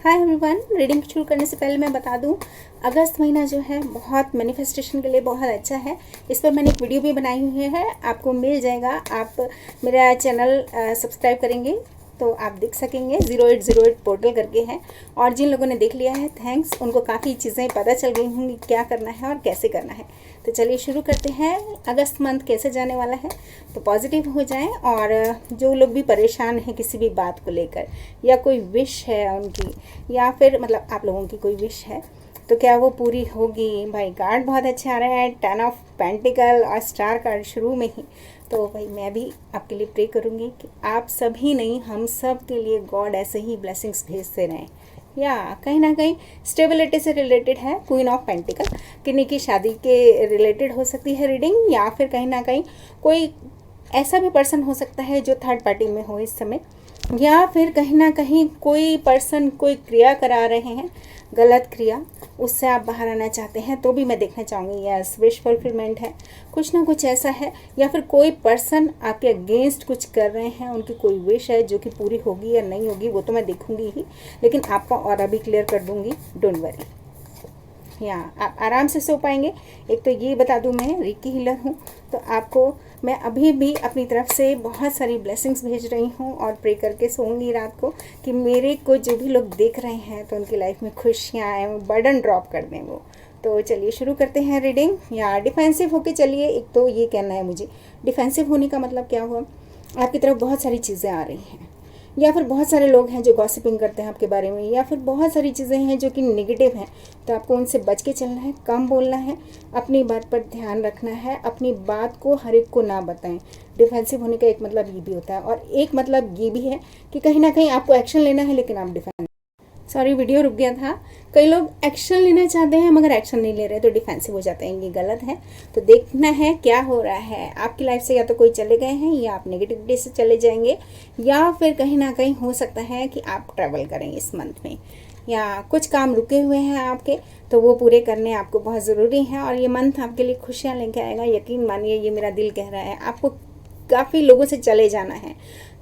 Hi everyone, reading शुरू करने से पहले मैं बता दूं, अगस्त महीना जो है बहुत मैनिफेस्टेशन के लिए बहुत अच्छा है। इस पर मैंने एक वीडियो भी बनाई हुई है, आपको मिल जाएगा। आप मेरा चैनल सब्सक्राइब करेंगे तो आप देख सकेंगे। 0808 पोर्टल करके है, और जिन लोगों ने देख लिया है थैंक्स, उनको काफ़ी चीज़ें पता चल गई होंगी क्या करना है और कैसे करना है। तो चलिए शुरू करते हैं। अगस्त मंथ कैसे जाने वाला है, तो पॉजिटिव हो जाएं। और जो लोग भी परेशान हैं किसी भी बात को लेकर, या कोई विश है उनकी, या फिर मतलब आप लोगों की कोई विश है, तो क्या वो पूरी होगी। भाई कार्ड बहुत अच्छे आ रहे हैं, 10 ऑफ पेंटिकल और स्टार कार्ड शुरू में ही। तो भाई मैं भी आपके लिए प्रे करूँगी कि आप सभी नहीं, हम सब के लिए गॉड ऐसे ही ब्लेसिंग्स भेजते रहें। या कहीं ना कहीं स्टेबिलिटी से रिलेटेड है, क्वीन ऑफ पेंटिकल, किन्हीं की शादी के रिलेटेड हो सकती है रीडिंग, या फिर कहीं ना कहीं कोई ऐसा भी पर्सन हो सकता है जो थर्ड पार्टी में हो इस समय, या फिर कहीं ना कहीं कोई पर्सन कोई क्रिया करा रहे हैं, गलत क्रिया, उससे आप बाहर आना चाहते हैं, तो भी मैं देखना चाहूँगी। यस, विश फुलफिलमेंट है, कुछ ना कुछ ऐसा है। या फिर कोई पर्सन आपके अगेंस्ट कुछ कर रहे हैं, उनकी कोई विश है जो कि पूरी होगी या नहीं होगी वो तो मैं देखूंगी ही, लेकिन आपका ऑरा भी क्लियर कर दूंगी, डोंट वरी। यहाँ आप आराम से सो पाएंगे। एक तो ये बता दूं, मैं रीकी हीलर हूँ, तो आपको मैं अभी भी अपनी तरफ से बहुत सारी ब्लेसिंग्स भेज रही हूँ और प्रे करके सोऊंगी रात को कि मेरे को जो भी लोग देख रहे हैं तो उनकी लाइफ में खुशियाँ आए, बर्डन ड्रॉप कर दें वो। तो चलिए शुरू करते हैं रीडिंग। या डिफेंसिव होके चलिए। एक तो ये कहना है मुझे, डिफेंसिव होने का मतलब क्या हुआ, आपकी तरफ बहुत सारी चीज़ें आ रही हैं, या फिर बहुत सारे लोग हैं जो गॉसिपिंग करते हैं आपके बारे में, या फिर बहुत सारी चीज़ें हैं जो कि नेगेटिव हैं, तो आपको उनसे बच के चलना है, कम बोलना है, अपनी बात पर ध्यान रखना है, अपनी बात को हर एक को ना बताएं। डिफेंसिव होने का एक मतलब ये भी होता है, और एक मतलब ये भी है कि कहीं ना कहीं आपको एक्शन लेना है लेकिन आप डिफेंस, सॉरी वीडियो रुक गया था। कई लोग एक्शन लेना चाहते हैं मगर एक्शन नहीं ले रहे तो डिफेंसिव हो जाते हैं, ये गलत है। तो देखना है क्या हो रहा है आपकी लाइफ से, या तो कोई चले गए हैं, या आप नेगेटिविटी से चले जाएंगे, या फिर कहीं ना कहीं हो सकता है कि आप ट्रैवल करें इस मंथ में, या कुछ काम रुके हुए हैं आपके, तो वो पूरे करने आपको बहुत ज़रूरी है। और ये मंथ आपके लिए खुशियाँ लेके आएगा, यकीन मानिए, ये मेरा दिल कह रहा है। आपको काफ़ी लोगों से चले जाना है,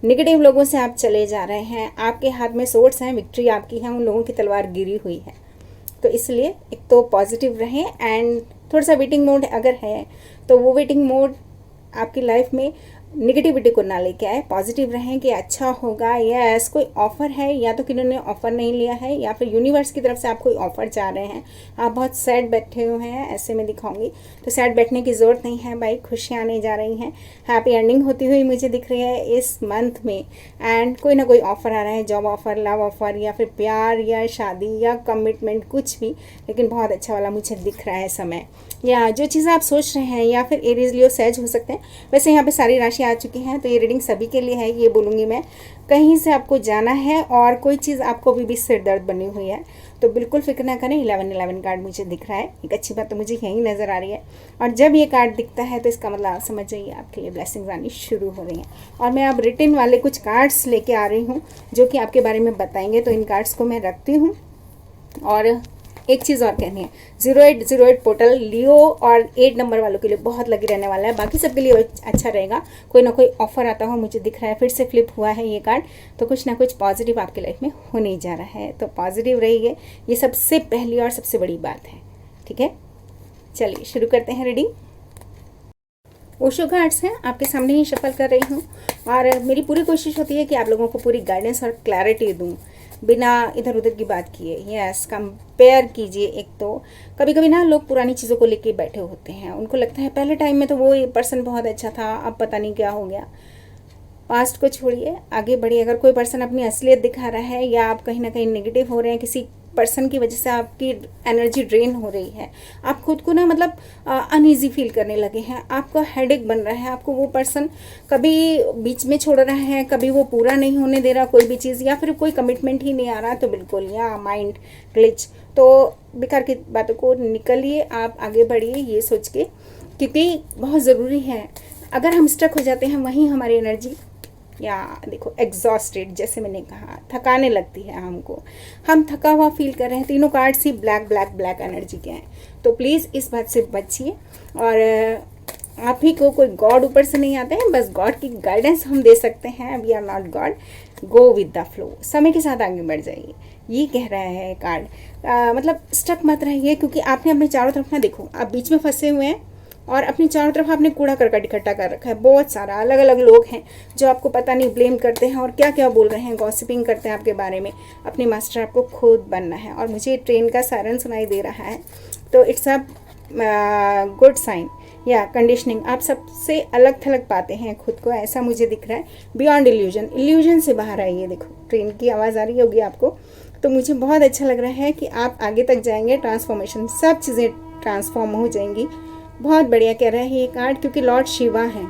नेगेटिव लोगों से आप चले जा रहे हैं, आपके हाथ में सोर्स हैं, विक्ट्री आपकी है, उन लोगों की तलवार गिरी हुई है। तो इसलिए एक तो पॉजिटिव रहें, एंड थोड़ा सा वेटिंग मोड अगर है तो वो वेटिंग मोड आपकी लाइफ में निगेटिविटी को ना लेके आए, पॉजिटिव रहें कि अच्छा होगा। यस, कोई ऑफ़र है, या तो किन्होंने ऑफ़र नहीं लिया है, या फिर यूनिवर्स की तरफ से आप कोई ऑफ़र चाह रहे हैं, आप बहुत सैड बैठे हुए हैं, ऐसे में दिखाऊंगी। तो सैड बैठने की ज़रूरत नहीं है भाई, खुशियाँ आने जा रही हैं, हैप्पी एंडिंग होती हुई मुझे दिख रही है इस मंथ में। एंड कोई ना कोई ऑफ़र आ रहा है, जॉब ऑफ़र, लव ऑफ़र, या फिर प्यार या शादी या कमिटमेंट, कुछ भी, लेकिन बहुत अच्छा वाला मुझे दिख रहा है समय। या जो चीज़ें आप सोच रहे हैं, या फिर एरीज लियो सहज हो सकते हैं। वैसे यहाँ पे सारी राशि आ चुकी हैं, तो ये रीडिंग सभी के लिए है, ये बोलूँगी मैं। कहीं से आपको जाना है और कोई चीज़ आपको अभी भी सिर दर्द बनी हुई है, तो बिल्कुल फिक्र ना करें। 1111 कार्ड मुझे दिख रहा है, एक अच्छी बात तो मुझे यहीं नज़र आ रही है। और जब ये कार्ड दिखता है तो इसका मतलब आप समझ जाइए आपके लिए ब्लेसिंग्स आनी शुरू हो रही हैं। और मैं अब रिटन वाले कुछ कार्ड्स लेके आ रही हूँ जो कि आपके बारे में बताएंगे, तो इन कार्ड्स को मैं रखती हूँ। और एक चीज़ और कहनी है, 0808 पोर्टल लियो और 8 नंबर वालों के लिए बहुत लगी रहने वाला है, बाकी सबके लिए अच्छा रहेगा। कोई ना कोई ऑफर आता हो मुझे दिख रहा है, फिर से फ्लिप हुआ है ये कार्ड, तो कुछ ना कुछ पॉजिटिव आपकी लाइफ में होने जा रहा है। तो पॉजिटिव रहिए, ये सबसे पहली और सबसे बड़ी बात है, ठीक है। चलिए शुरू करते हैं रीडिंग। ओशो कार्ड्स हैं, आपके सामने ही शफल कर रही हूँ, और मेरी पूरी कोशिश होती है कि आप लोगों को पूरी गाइडेंस और क्लैरिटी दूँ बिना इधर उधर की बात किए। यस, कंपेयर कीजिए। एक तो कभी कभी ना लोग पुरानी चीज़ों को लेके बैठे होते हैं, उनको लगता है पहले टाइम में तो वो पर्सन बहुत अच्छा था, अब पता नहीं क्या हो गया। पास्ट को छोड़िए, आगे बढ़िए। अगर कोई पर्सन अपनी असलियत दिखा रहा है, या आप कहीं ना कहीं नेगेटिव हो रहे हैं, किसी पर्सन की वजह से आपकी एनर्जी ड्रेन हो रही है, आप खुद को ना मतलब अनईजी फील करने लगे हैं, आपका हेडेक बन रहा है, आपको वो पर्सन कभी बीच में छोड़ रहा है, कभी वो पूरा नहीं होने दे रहा कोई भी चीज़, या फिर कोई कमिटमेंट ही नहीं आ रहा, तो बिल्कुल या माइंड ग्लिच, तो बेकार की बातों को निकलिए, आप आगे बढ़िए ये सोच के, क्योंकि बहुत ज़रूरी है। अगर हम स्टक हो जाते हैं वहीं हमारी एनर्जी, या देखो एग्जॉस्टेड, जैसे मैंने कहा थकाने लगती है हमको, हम थका हुआ फील कर रहे हैं। तीनों कार्ड्स ही ब्लैक ब्लैक ब्लैक एनर्जी के हैं, तो प्लीज़ इस बात से बचिए। और आप ही को कोई गॉड ऊपर से नहीं आते हैं, बस गॉड की गाइडेंस हम दे सकते हैं। We are not God, go with the flow, समय के साथ आगे बढ़ जाइए, ये कह रहा है कार्ड। मतलब स्टक मत रहिए, क्योंकि आपने अपने चारों तरफ ना, देखो आप बीच में फंसे हुए हैं और अपनी चारों तरफ आपने कूड़ा करकट इकट्ठा कर रखा है। बहुत सारा अलग अलग लोग हैं जो आपको पता नहीं ब्लेम करते हैं और क्या क्या बोल रहे हैं, गॉसिपिंग करते हैं आपके बारे में। अपने मास्टर आपको खुद बनना है। और मुझे ट्रेन का सायरन सुनाई दे रहा है, तो इट्स अ गुड साइन या कंडीशनिंग। आप सबसे अलग थलग पाते हैं खुद को, ऐसा मुझे दिख रहा है। बियॉन्ड इल्यूजन, इल्यूजन से बाहर आइए। देखो ट्रेन की आवाज़ आ रही होगी आपको, तो मुझे बहुत अच्छा लग रहा है कि आप आगे तक जाएंगे। ट्रांसफॉर्मेशन, सब चीज़ें ट्रांसफॉर्म हो जाएंगी। बहुत बढ़िया कह रहा है ये कार्ड, क्योंकि लॉर्ड शिवा हैं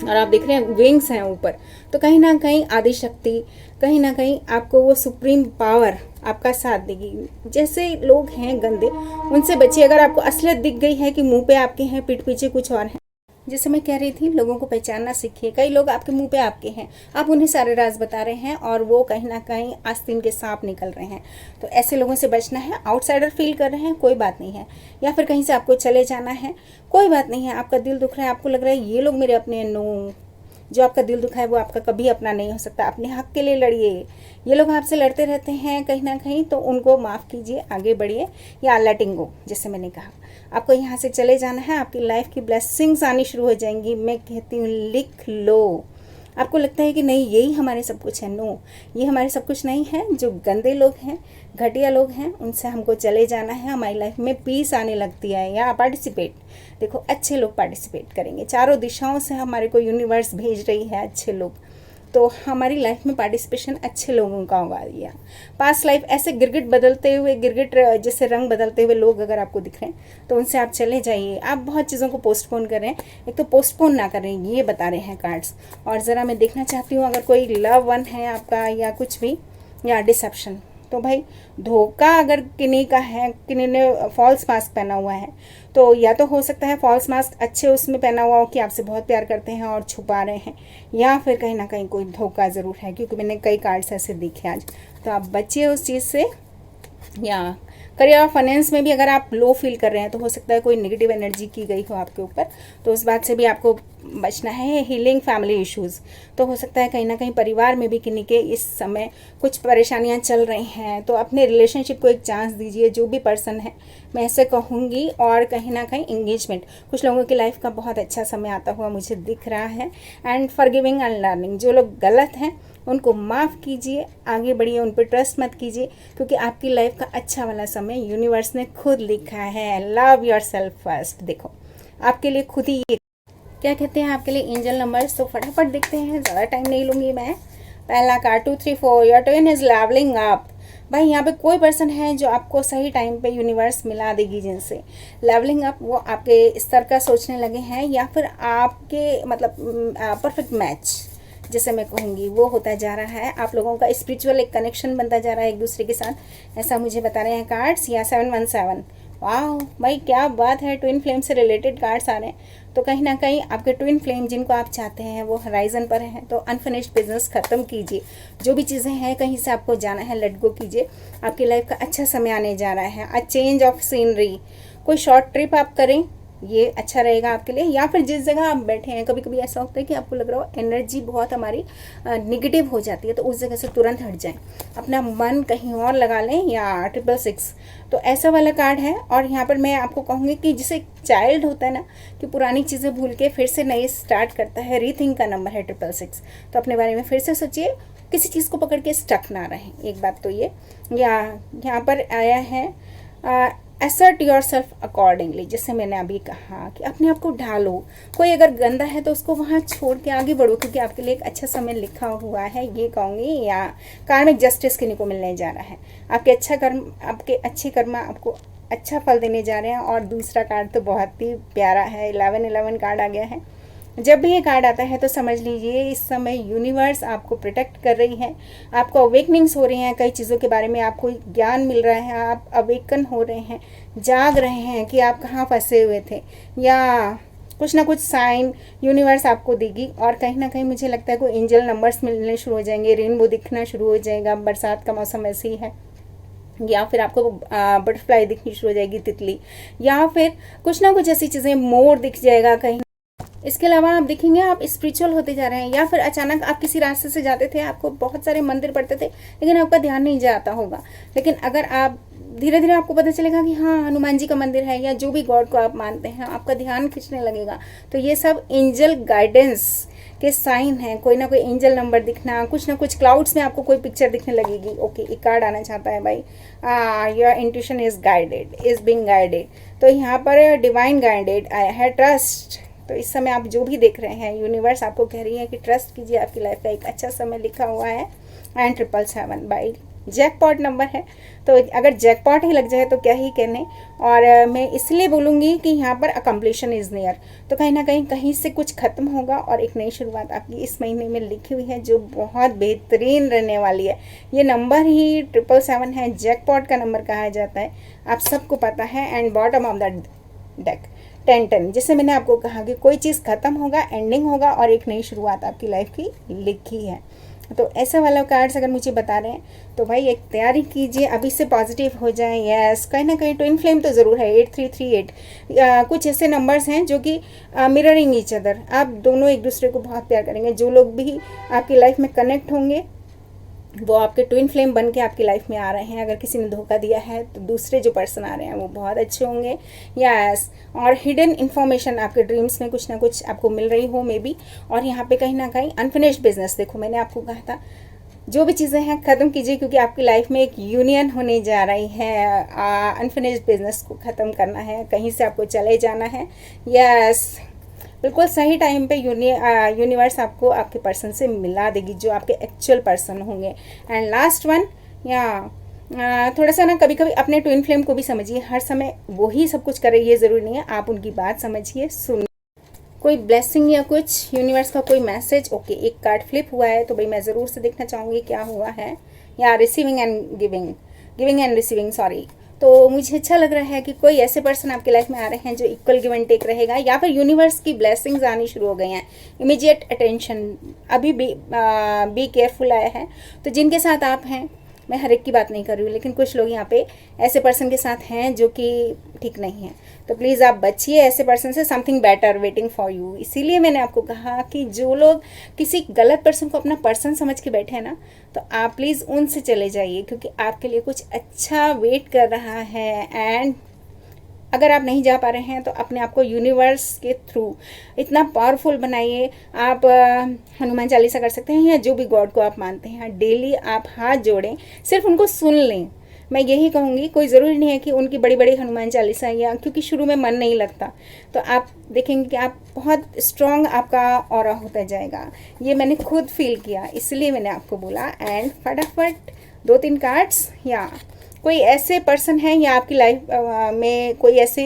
और आप देख रहे हैं विंग्स हैं ऊपर, तो कहीं ना कहीं आदि शक्ति, कहीं ना कहीं आपको वो सुप्रीम पावर आपका साथ देगी। जैसे लोग हैं गंदे, उनसे बचिए। अगर आपको असलियत दिख गई है कि मुंह पे आपके हैं, पीठ पीछे कुछ और है, जैसे मैं कह रही थी, लोगों को पहचानना सीखिए। कई लोग आपके मुंह पे आपके हैं, आप उन्हें सारे राज बता रहे हैं और वो कहीं ना कहीं आस्तीन के सांप निकल रहे हैं। तो ऐसे लोगों से बचना है। आउटसाइडर फील कर रहे हैं, कोई बात नहीं है, या फिर कहीं से आपको चले जाना है, कोई बात नहीं है। आपका दिल दुख रहा है, आपको लग रहा है ये लोग मेरे अपने, नो, जो आपका दिल दुखा है वो आपका कभी अपना नहीं हो सकता। अपने हक के लिए लड़िए। ये लोग आपसे लड़ते रहते हैं कहीं ना कहीं, तो उनको माफ़ कीजिए, आगे बढ़िए, या लेटिंग गो, जैसे मैंने कहा। आपको यहाँ से चले जाना है, आपकी लाइफ की ब्लेसिंग्स आनी शुरू हो जाएंगी। मैं कहती हूँ लिख लो। आपको लगता है कि नहीं यही हमारे सब कुछ है, नो, ये हमारे सब कुछ नहीं है। जो गंदे लोग हैं, घटिया लोग हैं, उनसे हमको चले जाना है। हमारी लाइफ में पीस आने लगती है। या पार्टिसिपेट, देखो अच्छे लोग पार्टिसिपेट करेंगे। चारों दिशाओं से हमारे को यूनिवर्स भेज रही है अच्छे लोग, तो हमारी लाइफ में पार्टिसिपेशन अच्छे लोगों का होगा। या पास्ट लाइफ ऐसे गिरगिट बदलते हुए, गिरगिट जैसे रंग बदलते हुए लोग अगर आपको दिख रहे हैं, तो उनसे आप चले जाइए। आप बहुत चीज़ों को पोस्टपोन कर रहे हैं, एक तो पोस्टपोन ना करें, ये बता रहे हैं कार्ड्स। और ज़रा मैं देखना चाहती हूँ, अगर कोई लव वन है आपका या कुछ भी, या डिसेप्शन, तो भाई धोखा अगर किन्हीं का है, किन्हीं ने फॉल्स मास्क पहना हुआ है, तो या तो हो सकता है फॉल्स मास्क अच्छे उसमें पहना हुआ हो कि आपसे बहुत प्यार करते हैं और छुपा रहे हैं, या फिर कहीं ना कहीं कोई धोखा ज़रूर है, क्योंकि मैंने कई कार्ड्स ऐसे देखे आज। तो आप बचिए उस चीज़ से। या करियर और फाइनेंस में भी अगर आप लो फील कर रहे हैं, तो हो सकता है कोई नेगेटिव एनर्जी की गई हो आपके ऊपर, तो उस बात से भी आपको बचना है। हीलिंग फैमिली इश्यूज़, तो हो सकता है कहीं ना कहीं परिवार में भी किन्हीं के इस समय कुछ परेशानियां चल रही हैं, तो अपने रिलेशनशिप को एक चांस दीजिए, जो भी पर्सन है, मैं ऐसे कहूँगी। और कहीं ना कहीं इंगेजमेंट, कुछ लोगों की लाइफ का बहुत अच्छा समय आता हुआ मुझे दिख रहा है। एंड फॉरगिविंग एंड लर्निंग, जो लोग गलत हैं उनको माफ़ कीजिए, आगे बढ़िए, उन पर ट्रस्ट मत कीजिए, क्योंकि आपकी लाइफ का अच्छा वाला समय यूनिवर्स ने खुद लिखा है। Love your self first. देखो आपके लिए खुद ही ये क्या कहते हैं, आपके लिए एंजल नंबर्स। तो फटाफट देखते हैं, ज़्यादा टाइम नहीं लूँगी मैं। पहला card 2 3 4, your twin is levelling up. भाई यहाँ पे कोई पर्सन है जो आपको सही टाइम पे यूनिवर्स मिला देगी, जिनसे लेवलिंग अप, वो आपके स्तर का सोचने लगे हैं, या फिर आपके मतलब परफेक्ट मैच जैसे मैं कहूँगी वो होता जा रहा है। आप लोगों का स्पिरिचुअल एक कनेक्शन बनता जा रहा है एक दूसरे के साथ, ऐसा मुझे बता रहे हैं कार्ड्स। या 717, वाह भाई क्या बात है, ट्विन फ्लेम से रिलेटेड कार्ड्स आ रहे हैं। तो कहीं ना कहीं आपके ट्विन फ्लेम जिनको आप चाहते हैं वो हराइजन पर हैं, तो अनफिनिश्ड बिजनेस ख़त्म कीजिए। जो भी चीज़ें हैं कहीं से आपको जाना है, लेट गो कीजिए। आपकी लाइफ का अच्छा समय आने जा रहा है। अ चेंज ऑफ सीनरी, कोई शॉर्ट ट्रिप आप करें, ये अच्छा रहेगा आपके लिए। या फिर जिस जगह आप बैठे हैं, कभी कभी ऐसा होता है कि आपको लग रहा हो एनर्जी बहुत हमारी निगेटिव हो जाती है, तो उस जगह से तुरंत हट जाएं, अपना मन कहीं और लगा लें। या 666, तो ऐसा वाला कार्ड है। और यहाँ पर मैं आपको कहूँगी कि जिसे चाइल्ड होता है ना, कि पुरानी चीज़ें भूल के फिर से नई स्टार्ट करता है, रीथिंक का नंबर है 666। तो अपने बारे में फिर से सोचिए, किसी चीज़ को पकड़ के स्टक ना रहें, एक बात तो ये। या यहाँ पर आया है असर्ट योर सेल्फ अकॉर्डिंगली, जैसे मैंने अभी कहा कि अपने आप को ढालो। कोई अगर गंदा है तो उसको वहाँ छोड़ के आगे बढ़ो, क्योंकि आपके लिए एक अच्छा समय लिखा हुआ है, ये कहूँगी। या कार्मिक जस्टिस किन्हीं को मिलने जा रहा है, आपके अच्छा कर्म, आपके अच्छे कर्म आपको अच्छा फल देने जा रहे हैं। और दूसरा कार्ड तो बहुत ही प्यारा है, 1111 कार्ड आ गया है। जब भी ये कार्ड आता है तो समझ लीजिए इस समय यूनिवर्स आपको प्रोटेक्ट कर रही है, आपको अवेकनिंग्स हो रही हैं, कई चीज़ों के बारे में आपको ज्ञान मिल रहा है, आप अवेकन हो रहे हैं, जाग रहे हैं कि आप कहाँ फंसे हुए थे, या कुछ ना कुछ साइन यूनिवर्स आपको देगी। और कहीं ना कहीं मुझे लगता है कोई एंजल नंबर्स मिलने शुरू हो जाएंगे, रेनबो दिखना शुरू हो जाएगा, बरसात का मौसम ऐसे ही है। या फिर आपको बटरफ्लाई दिखनी शुरू हो जाएगी, तितली, या फिर कुछ ना कुछ ऐसी चीज़ें, मोर दिख जाएगा कहीं। इसके अलावा आप देखेंगे आप स्पिरिचुअल होते जा रहे हैं, या फिर अचानक आप किसी रास्ते से जाते थे, आपको बहुत सारे मंदिर पड़ते थे लेकिन आपका ध्यान नहीं जाता होगा, लेकिन अगर आप धीरे धीरे आपको पता चलेगा कि हाँ हनुमान जी का मंदिर है या जो भी गॉड को आप मानते हैं, आपका ध्यान खींचने लगेगा। तो ये सब एंजल गाइडेंस के साइन हैं। कोई ना कोई एंजल नंबर दिखना, कुछ ना कुछ क्लाउड्स में आपको कोई पिक्चर दिखने लगेगी। ओके, एक कार्ड आना चाहता है भाई, your intuition is guided, is being guided. तो यहाँ पर डिवाइन गाइडेड आया है, ट्रस्ट। तो इस समय आप जो भी देख रहे हैं, यूनिवर्स आपको कह रही है कि ट्रस्ट कीजिए, आपकी लाइफ का एक अच्छा समय लिखा हुआ है। एंड 777 बाई जैकपॉट नंबर है, तो अगर जैकपॉट ही लग जाए तो क्या ही कहने। और मैं इसलिए बोलूँगी कि यहाँ पर अकम्प्लीशन इज़ नियर। तो कहीं ना कहीं से कुछ खत्म होगा और एक नई शुरुआत आपकी इस महीने में लिखी हुई है, जो बहुत बेहतरीन रहने वाली है। ये नंबर ही 777 है, जैकपॉट का नंबर कहा जाता है, आप सबको पता है। And bottom of the deck 10-10, जैसे मैंने आपको कहा कि कोई चीज़ खत्म होगा, एंडिंग होगा और एक नई शुरुआत आपकी लाइफ की लिखी है। तो ऐसा वाला कार्ड्स अगर मुझे बता रहे हैं तो भाई एक तैयारी कीजिए, अभी से पॉजिटिव हो जाए। यस, कहीं ना कहीं ट्विन फ्लेम तो ज़रूर है। 8338 कुछ ऐसे नंबर्स हैं जो कि मिररिंग ईच अदर, आप दोनों एक दूसरे को बहुत प्यार करेंगे। जो लोग भी आपकी लाइफ में कनेक्ट होंगे वो आपके ट्विन फ्लेम बन के आपकी लाइफ में आ रहे हैं। अगर किसी ने धोखा दिया है तो दूसरे जो पर्सन आ रहे हैं वो बहुत अच्छे होंगे। यस, और हिडन इन्फॉर्मेशन आपके ड्रीम्स में कुछ ना कुछ आपको मिल रही हो मे बी। और यहाँ पे कहीं ना कहीं अनफिनिश्ड बिजनेस, देखो मैंने आपको कहा था जो भी चीज़ें हैं ख़त्म कीजिए, क्योंकि आपकी लाइफ में एक यूनियन होने जा रही है। अनफिनिश्ड बिजनेस को ख़त्म करना है, कहीं से आपको चले जाना है। यस, बिल्कुल सही टाइम पे यूनिवर्स आपको आपके पर्सन से मिला देगी, जो आपके एक्चुअल पर्सन होंगे। एंड लास्ट वन, या थोड़ा सा ना कभी कभी अपने ट्विन फ्लेम को भी समझिए। हर समय वही सब कुछ करे ये ज़रूरी नहीं है, आप उनकी बात समझिए, सुनिए। कोई ब्लेसिंग या कुछ यूनिवर्स का कोई मैसेज। ओके, एक कार्ड फ्लिप हुआ है तो भाई मैं ज़रूर से देखना चाहूँगी क्या हुआ है। या receiving end giving and receiving, sorry. तो मुझे अच्छा लग रहा है कि कोई ऐसे पर्सन आपके लाइफ में आ रहे हैं जो इक्वल गिव एंड टेक रहेगा, या फिर यूनिवर्स की ब्लेसिंग्स आनी शुरू हो गई हैं। इमीडिएट अटेंशन, अभी बी केयरफुल आया है। तो जिनके साथ आप हैं, मैं हर एक की बात नहीं कर रही हूँ, लेकिन कुछ लोग यहाँ पे ऐसे पर्सन के साथ हैं जो कि ठीक नहीं है, तो प्लीज़ आप बचिए ऐसे पर्सन से। Something better waiting for you. इसीलिए मैंने आपको कहा कि जो लोग किसी गलत पर्सन को अपना पर्सन समझ के बैठे हैं ना, तो आप प्लीज़ उनसे चले जाइए, क्योंकि आपके लिए कुछ अच्छा वेट कर रहा है। एंड अगर आप नहीं जा पा रहे हैं तो अपने आप को यूनिवर्स के थ्रू इतना पावरफुल बनाइए। आप हनुमान चालीसा कर सकते हैं, या जो भी गॉड को आप मानते हैं, डेली आप हाथ जोड़ें, सिर्फ उनको सुन लें। मैं यही कहूँगी, कोई ज़रूरी नहीं है कि उनकी बड़ी बड़ी हनुमान चालीसा, या क्योंकि शुरू में मन नहीं लगता, तो आप देखेंगे कि आप बहुत स्ट्रॉन्ग आपका ऑरा होता जाएगा। ये मैंने खुद फील किया, इसलिए मैंने आपको बोला। एंड फटाफट 2-3 कार्ड्स, या कोई ऐसे पर्सन है या आपकी लाइफ में कोई ऐसे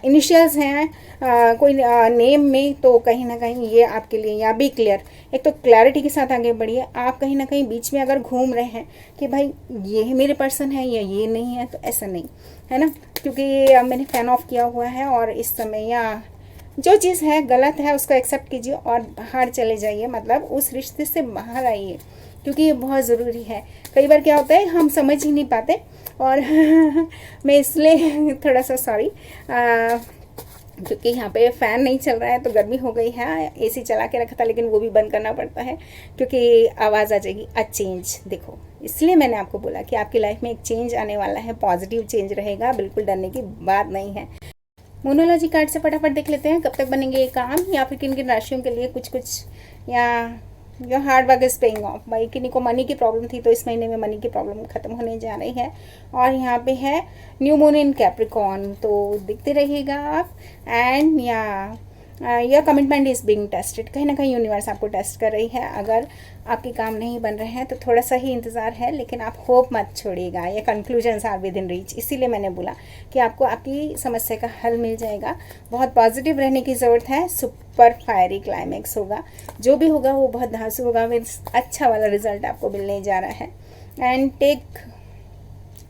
इनिशियल्स हैं कोई नेम में, तो कहीं ना कहीं ये आपके लिए। या बी क्लियर, एक तो क्लैरिटी के साथ आगे बढ़िए। आप कहीं ना कहीं बीच में अगर घूम रहे हैं कि भाई ये मेरे पर्सन है या ये नहीं है, तो ऐसा नहीं है ना, क्योंकि मैंने फैन ऑफ किया हुआ है। और इस समय या जो चीज़ है गलत है उसको एक्सेप्ट कीजिए और बाहर चले जाइए, मतलब उस रिश्ते से बाहर आइए, क्योंकि ये बहुत ज़रूरी है। कई बार क्या होता है हम समझ ही नहीं पाते, और मैं इसलिए थोड़ा सा सॉरी, क्योंकि यहाँ पे फ़ैन नहीं चल रहा है तो गर्मी हो गई है। एसी चला के रखा था लेकिन वो भी बंद करना पड़ता है, क्योंकि आवाज़ आ जाएगी। अ चेंज, देखो इसलिए मैंने आपको बोला कि आपकी लाइफ में एक चेंज आने वाला है, पॉजिटिव चेंज रहेगा, बिल्कुल डरने की बात नहीं है। मोनोलॉजी कार्ड से फटाफट देख लेते हैं कब तक बनेंगे ये काम, या फिर किन किन राशियों के लिए कुछ कुछ, या your hard work is paying off. भाई किन्हीं को मनी की प्रॉब्लम थी तो इस महीने में मनी की प्रॉब्लम खत्म होने जा रही है। और यहाँ पे है न्यू मून इन कैप्रिकॉर्न, तो देखते रहिएगा आप। एंड या your commitment is being tested, कहीं ना कहीं यूनिवर्स आपको टेस्ट कर रही है। अगर आपके काम नहीं बन रहे हैं तो थोड़ा सा ही इंतज़ार है, लेकिन आप होप मत छोड़िएगा। ये conclusions are within reach, इसीलिए मैंने बोला कि आपको आपकी समस्या का हल मिल जाएगा। बहुत पॉजिटिव रहने की ज़रूरत है। सुपर फायरी क्लाइमैक्स होगा, जो भी होगा वो बहुत धांसू होगा, मीन्स अच्छा वाला रिजल्ट आपको मिलने जा रहा है। And take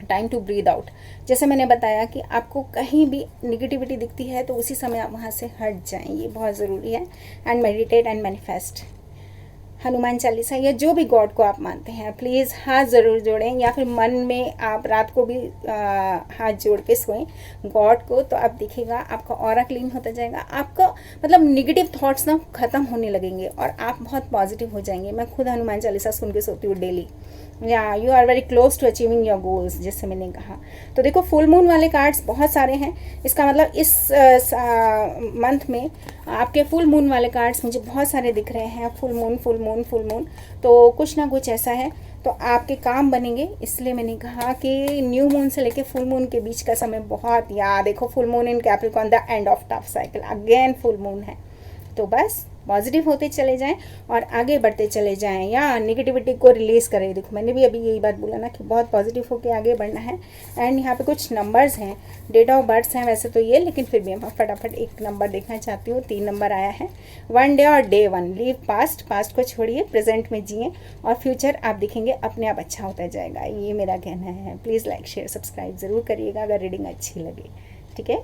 time to breathe out. जैसे मैंने बताया कि आपको कहीं भी निगेटिविटी दिखती है तो उसी समय आप वहाँ से हट जाएं, ये बहुत ज़रूरी है। And meditate and manifest. Hanuman Chalisa या जो भी गॉड को आप मानते हैं, प्लीज़ हाथ ज़रूर जोड़ें, या फिर मन में आप रात को भी हाथ जोड़ के सोएं गॉड को, तो आप देखिएगा आपका ऑरा क्लीन होता जाएगा, आपका मतलब निगेटिव थॉट्स ना ख़त्म होने लगेंगे और आप बहुत पॉजिटिव हो जाएंगे। मैं खुद हनुमान चालीसा सुन के सोती हूँ डेली। या you are very close to achieving your goals, जैसे मैंने कहा। तो देखो फुल मून वाले कार्ड्स बहुत सारे हैं, इसका मतलब इस मंथ में आपके फुल मून वाले कार्ड्स मुझे बहुत सारे दिख रहे हैं। Full moon full moon full moon, तो कुछ ना कुछ ऐसा है, तो आपके काम बनेंगे। इसलिए मैंने कहा कि न्यू मून से लेके फुल मून के बीच का समय बहुत, या देखो full moon in Capricorn, the end of tough cycle, again full moon है। तो बस पॉजिटिव होते चले जाएं और आगे बढ़ते चले जाएं, या नेगेटिविटी को रिलीज़ करें। देखो मैंने भी अभी यही बात बोला ना कि बहुत पॉजिटिव होकर आगे बढ़ना है। एंड यहाँ पे कुछ नंबर्स हैं, डेट ऑफ बर्थ हैं वैसे तो ये, लेकिन फिर भी मैं फटाफट एक नंबर देखना चाहती हूँ। 3 नंबर आया है, 1 डे और डे 1। लीव पास्ट, पास्ट को छोड़िए, प्रेजेंट में जिए और फ्यूचर आप देखेंगे अपने आप अच्छा होता जाएगा, ये मेरा कहना है। प्लीज़ लाइक शेयर सब्सक्राइब ज़रूर करिएगा अगर रीडिंग अच्छी लगे, ठीक है।